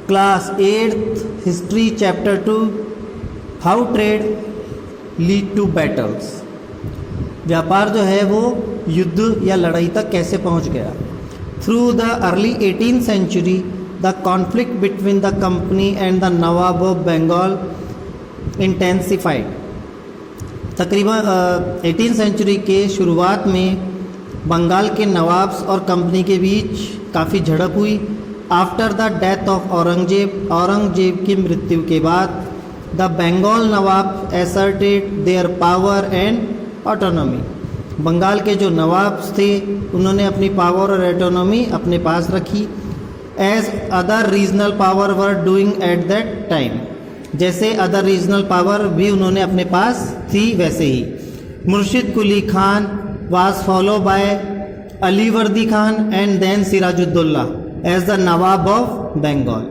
Class 8th history chapter 2 how trade lead to battles. व्यापार जो है वो युद्ध या लड़ाई तक कैसे पहुंच गया। Through the early 18th century the conflict between the company and the nawab of Bengal intensified. तकरीबन 18th सेंचुरी के शुरुआत में बंगाल के नवाब्स और कंपनी के बीच काफ़ी झड़प हुई। After the death of Aurangzeb की मृत्यु के बाद the Bengal nawab asserted their power and autonomy. Bengal के जो नवाब्स थे उन्होंने अपनी पावर और ऑटोनॉमी अपने पास रखी। As other regional power were doing at that time, जैसे अदर रीजनल पावर भी उन्होंने अपने पास थी वैसे ही। Murshid Quli Khan was follow by Alivardi Khan and then Sirajuddaula as the nawab of Bengal.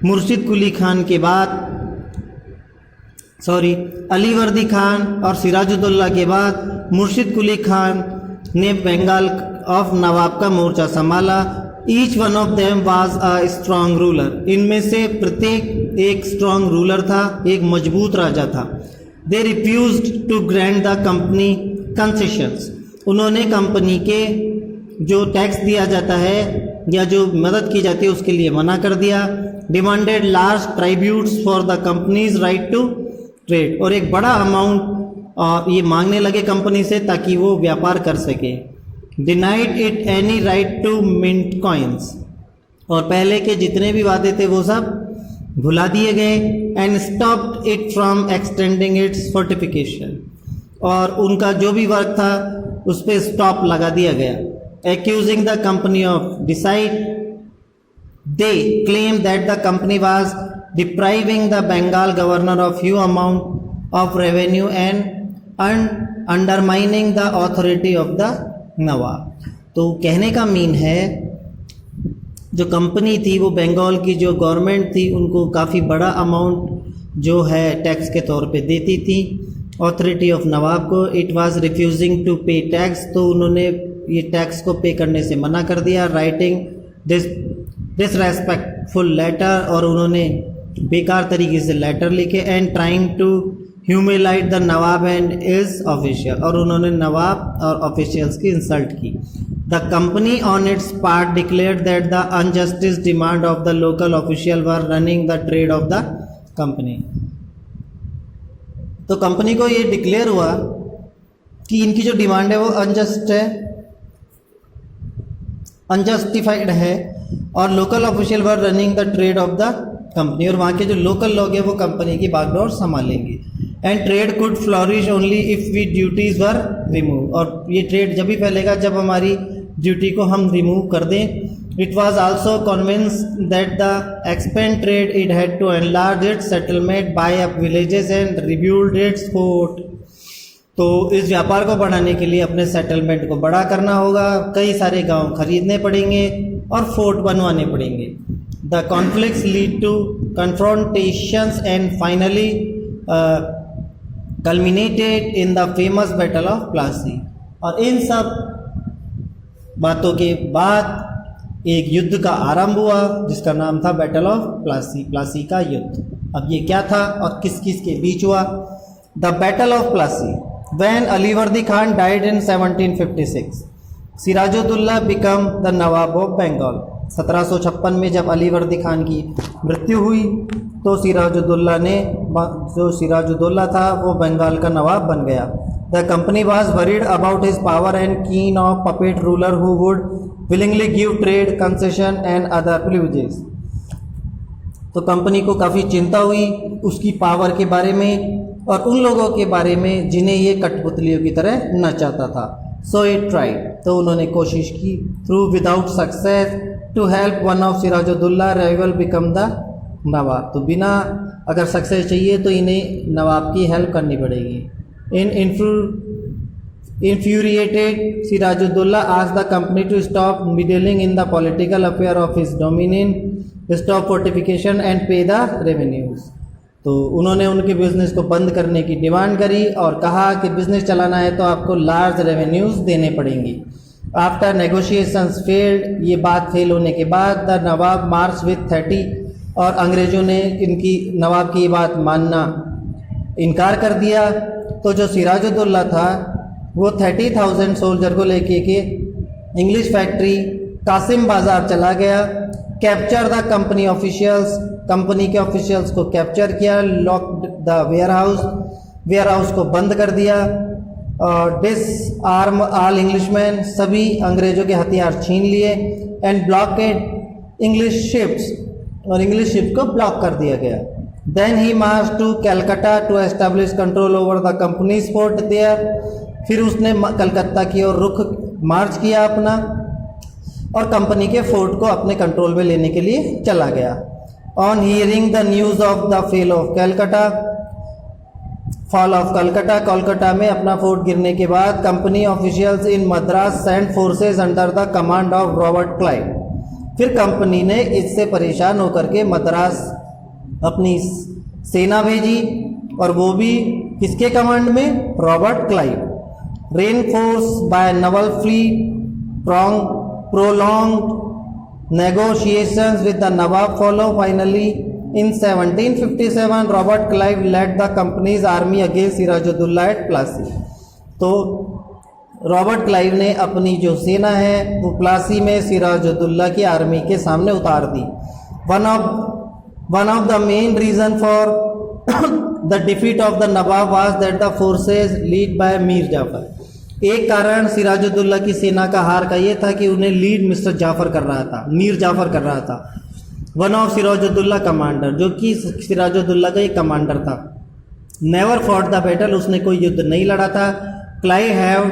Murshid Quli Khan के बाद अलीवर्दी खान और सिराजुद्दौला के बाद मुर्शिद कुली खान ने बंगाल ऑफ नवाब का मोर्चा संभाला। Each one of them was a strong ruler. इनमें से प्रत्येक एक स्ट्रॉन्ग रूलर था, एक मजबूत राजा था। They refused to grant the company concessions. उन्होंने कंपनी के जो टैक्स दिया जाता है या जो मदद की जाती है उसके लिए मना कर दिया। Demanded large tributes for the company's right to trade. और एक बड़ा अमाउंट ये मांगने लगे कंपनी से ताकि वो व्यापार कर सके। Denied it any right to mint coins. और पहले के जितने भी वादे थे वो सब भुला दिए गए। And stopped it from extending its fortification. और उनका जो भी वर्क था उस पर स्टॉप लगा दिया गया। Accusing the company of deceit, they claim that the company was depriving the Bengal governor of huge amount of revenue and undermining the authority of the nawab. तो कहने का मीन है जो कंपनी थी वो बंगाल की जो गवर्नमेंट थी उनको काफ़ी बड़ा अमाउंट जो है टैक्स के तौर पे देती थी अथॉरिटी ऑफ नवाब को। इट वाज रिफ्यूजिंग टू पे टैक्स, तो उन्होंने ये टैक्स को पे करने से मना कर दिया। राइटिंग डिसरेस्पेक्टफुल लेटर, और उन्होंने बेकार तरीके से लेटर लिखे। And trying to humiliate the nawab and his official, और उन्होंने नवाब और ऑफिशियल्स की इंसल्ट की। The company on its part declared that the unjust demand of the local official were running the trade of the company. तो company को ये declare हुआ कि इनकी जो डिमांड है वो अनजस्ट है, अनजस्टिफाइड है, और local official were running the trade of the company. और वहाँ के जो लोकल लोग हैं वो कंपनी की बागडोर संभालेंगे। And trade could flourish only if we duties were remove. और ये ट्रेड जब भी फैलेगा जब हमारी ड्यूटी को हम रिमूव कर दें। It was also convinced that the expand trade it had to enlarge its settlement, buy up villages and rebuilt its fort. तो इस व्यापार को बढ़ाने के लिए अपने सेटलमेंट को बड़ा करना होगा, कई सारे गांव खरीदने पड़ेंगे और फोर्ट बनवाने पड़ेंगे। The conflicts lead to confrontations and finally culminated in the famous battle of Plassey. और इन सब बातों के बाद एक युद्ध का आरंभ हुआ जिसका नाम था बैटल ऑफ प्लासी, प्लासी का युद्ध। अब ये क्या था और किस किस के बीच हुआ। The battle of Plassey, when Alivardi Khan died in 1756, Sirajuddaulah become the nawab of Bengal. 1756 में जब अलीवर्दी खान की मृत्यु हुई तो सिराजुद्दौला था वो बंगाल का नवाब बन गया। The company was worried about his power and keen of puppet ruler who would willingly give trade concession and other privileges। तो कंपनी को काफ़ी चिंता हुई उसकी पावर के बारे में और उन लोगों के बारे में जिन्हें ये कठपुतलियों की तरह नचाता था। सो इट ट्राइड, तो उन्होंने कोशिश की through without success to help one of Sirajuddaula rival become the nawab. तो बिना अगर सक्सेस चाहिए तो इन्हें नवाब की हेल्प करनी पड़ेगी। Infuriated, Sirajuddaulah asked the company to stop meddling in the political affair of his dominion, stop fortification and pay the revenues। तो उन्होंने उनके बिजनेस को बंद करने की डिमांड करी और कहा कि बिजनेस चलाना है तो आपको लार्ज रेवेन्यूज देने पड़ेंगे। आफ्टर नेगोशिएशंस फेल्ड, ये बात फेल होने के बाद द नवाब मार्च विथ 30 और अंग्रेज़ों ने इनकी नवाब की बात मानना इनकार कर दिया। तो जो सिराजुद्दौला था वो 30,000 सोल्जर को लेके के इंग्लिश फैक्ट्री कासिम बाज़ार चला गया। Capture the company officials, company के ऑफिशियल्स को कैप्चर किया। लॉक्ड द वेयरहाउस को बंद कर दिया। और डिसआर्म ऑल इंग्लिशमैन, सभी अंग्रेज़ों के हथियार छीन लिए। एंड ब्लॉकेड इंग्लिश शिप्स, और इंग्लिश शिप को ब्लॉक कर दिया गया। Then he march to Calcutta to establish control over the company's fort there. फिर उसने कलकत्ता की ओर रुख मार्च किया अपना, और कंपनी के फोर्ट को अपने कंट्रोल में लेने के लिए चला गया। On hearing the news of the fall of Calcutta, Kolkata में अपना फोर्ट गिरने के बाद company officials in Madras send forces under the command of Robert Clive. फिर कंपनी ने इससे परेशान होकर के मद्रास अपनी सेना भेजी, और वो भी किसके कमांड में? Robert Clive. Reinforce by naval fleet, prolonged negotiations with the Nawab follow. Finally, in 1757, Robert Clive led the company's army against Sirajuddaulah at Plassey. तो रॉबर्ट क्लाइव ने अपनी जो सेना है वो प्लासी में सिराजुद्दौला की आर्मी के सामने उतार दी। One of the main reason for the defeat of the nawab was that the forces lead by Mir Jafar. एक कारण सिराजुद्दौला की सेना का हार का ये था कि उन्हें लीड मीर जाफर कर रहा था। वन ऑफ सिराजुद्दौला कमांडर, जो कि सिराजुद्दौला का एक कमांडर था। नेवर फॉट द बैटल, उसने कोई युद्ध नहीं लड़ा था। Clive have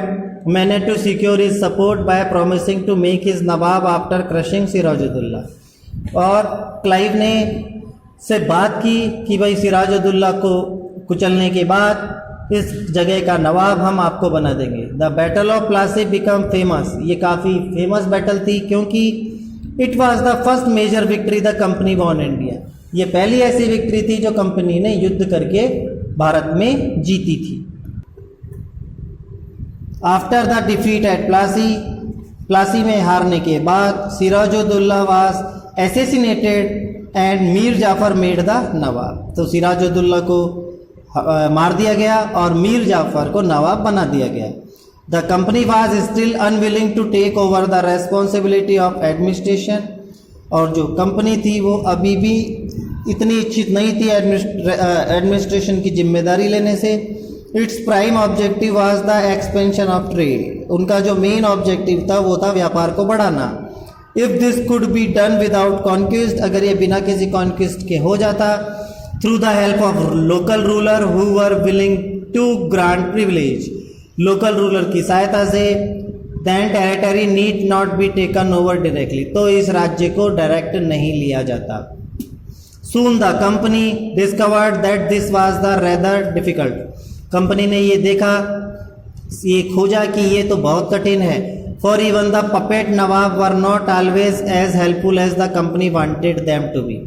manage to secure his support by promising to make his nawab after crushing Sirajuddaulah. और क्लाइव ने से बात की कि भाई सिराजुद्दौला को कुचलने के बाद इस जगह का नवाब हम आपको बना देंगे। The battle of Plassey become famous, ये काफ़ी फेमस बैटल थी क्योंकि it was the first major victory the company won India. ये पहली ऐसी विक्ट्री थी जो कंपनी ने युद्ध करके भारत में जीती थी। After the defeat at Plassey में हारने के बाद Sirajuddaula was assassinated and Mir Jafar made the nawab. तो सिराजुद्दौला को मार दिया गया और मीर जाफर को नवाब बना दिया गया। The company was still unwilling to take over the responsibility of administration. और जो कंपनी थी वो अभी भी इतनी इच्छित नहीं थी एडमिनिस्ट्रेशन की जिम्मेदारी लेने से। Its prime objective was the expansion of trade. उनका जो मेन ऑब्जेक्टिव था वो था व्यापार को बढ़ाना। If this could be done without conquest, अगर ये बिना किसी कॉन्क्विस्ट के हो जाता, through the help of local ruler who were willing to grant privilege, local ruler की सहायता से, then territory need not be taken over directly, तो इस राज्य को डायरेक्ट नहीं लिया जाता। Soon the company discovered that this was the rather difficult. Company ने ये देखा, ये खोजा कि ये तो बहुत कठिन है। For even the puppet nawab were not always as helpful as the company wanted them to be.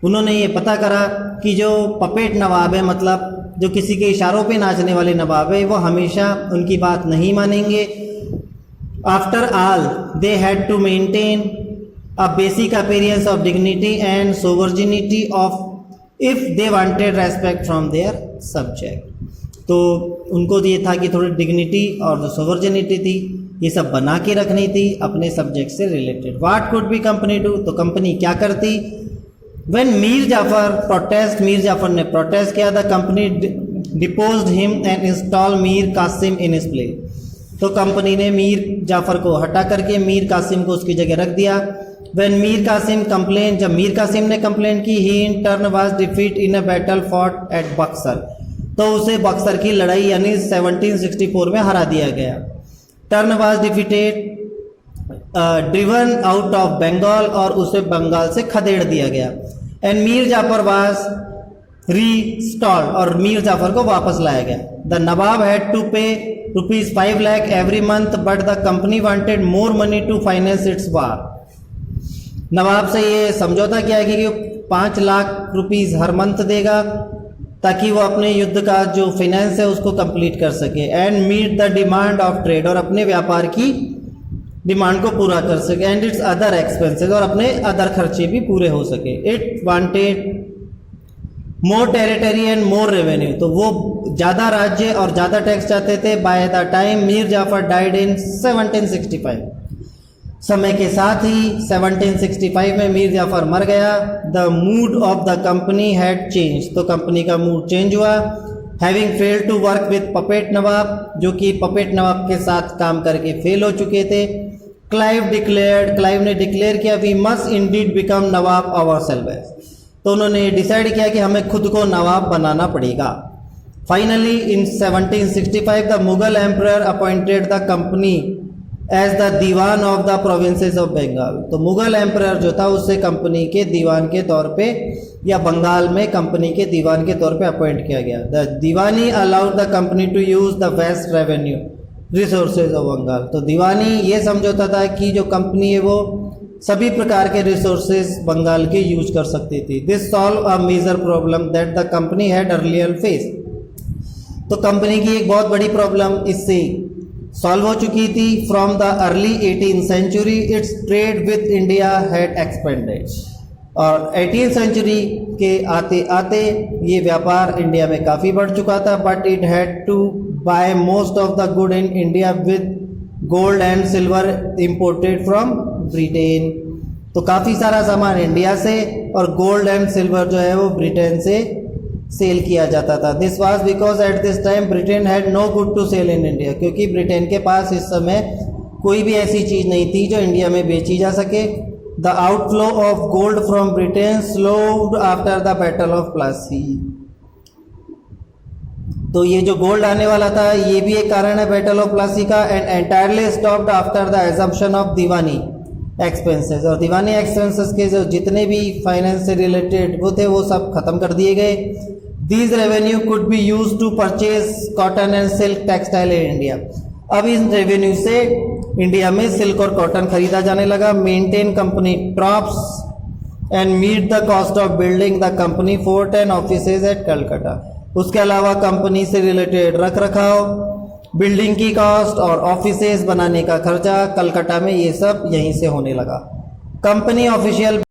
उन्होंने ये पता करा कि जो पपेट नवाब है, मतलब जो किसी के इशारों पे नाचने वाले नवाब है, वो हमेशा उनकी बात नहीं मानेंगे। After all they had to maintain a basic appearance of dignity and sovereignty of if they wanted respect from their subject. तो उनको ये था कि थोड़ी डिग्निटी और जो सोवर्जिनिटी थी ये सब बना के रखनी थी अपने सब्जेक्ट से related. What could be company do, तो कंपनी क्या करती? When मीर जाफर ने प्रोटेस्ट किया, the company deposed him and install Mir Qasim in his place. तो कंपनी ने मीर जाफर को हटा करके मीर कासिम को उसकी जगह रख दिया। When मीर कासिम कंप्लेन, जब मीर कासिम ने कंप्लेन की, he in turn was defeat in a battle fought at Buxar, तो उसे बक्सर की लड़ाई यानी 1764 में हरा दिया गया। Turn was defeated, driven out of Bengal, और उसे बंगाल से खदेड़ दिया गया। And Mir Jafar was restored, और मीर जाफर को वापस लाया गया। The Nawab had to pay ₹5 lakh every month, but the company wanted more money to finance its war. Nawab से ये समझौता किया कि 5 लाख रुपीस हर मंथ देगा ताकि वो अपने युद्ध का जो फाइनेंस है उसको कंप्लीट कर सके। And meet the demand of trade, और अपने व्यापार की डिमांड को पूरा कर सके एंड इट्स अदर एक्सपेंसेस, और अपने अदर खर्चे भी पूरे हो सके। It wanted more territory and more revenue, तो वो ज़्यादा राज्य और ज़्यादा टैक्स चाहते थे। By the time Mir Jafar died in 1765, समय के साथ ही 1765 में मीर जाफर मर गया। The mood of the company had change, तो कंपनी का मूड चेंज हुआ। Having failed to work with puppet nawab, जो कि पपेट नवाब के साथ काम करके फेल हो चुके थे। क्लाइव ने डिक्लेयर किया we must indeed become nawab ourselves, तो उन्होंने डिसाइड किया कि हमें खुद को नवाब बनाना पड़ेगा। Finally in 1765 the Mughal emperor appointed the company as the Diwan of the provinces of Bengal, तो मुगल एम्परर जो था उससे कंपनी के दीवान के तौर पे या बंगाल में कंपनी के दीवान के तौर पे अपॉइंट किया गया। The Diwani allowed the company to use the vast revenue resources of Bengal, तो दीवानी ये समझौता था कि जो कंपनी है वो सभी प्रकार के रिसोर्सेज बंगाल के यूज कर सकती थी। This solve a major problem that the company had earlier face, तो कंपनी की एक बहुत बड़ी प्रॉब्लम इससे सॉल्व हो चुकी थी। From the early 18th century its trade with India had expanded, और 18th सेंचुरी के आते आते ये व्यापार इंडिया में काफ़ी बढ़ चुका था। But it had to buy most of the good in India with gold and silver imported from Britain, तो काफ़ी सारा सामान इंडिया से और गोल्ड एंड सिल्वर जो है वो ब्रिटेन से सेल किया जाता था। This was because at this time Britain had no good to sell in India, क्योंकि ब्रिटेन के पास इस समय कोई भी ऐसी चीज़ नहीं थी जो इंडिया में बेची जा सके। The outflow of gold from Britain slowed after the battle of Plassey, तो ये जो गोल्ड आने वाला था ये भी एक कारण है बैटल ऑफ प्लासी का। And entirely stopped after the assumption of Deewani expenses, और दीवानी एक्सपेंसेस के जो जितने भी फाइनेंस से रिलेटेड वो थे वो सब खत्म कर दिए गए। These revenue could be use to purchase cotton and silk textile in India, अब इन रेवेन्यू से इंडिया में सिल्क और कॉटन खरीदा जाने लगा। Maintain company troops and meet the cost of building the company fort and offices at Calcutta, उसके अलावा कंपनी से रिलेटेड रख रखाव, बिल्डिंग की कॉस्ट और ऑफिसेज बनाने का खर्चा कलकत्ता में ये सब यहीं से होने लगा। Company official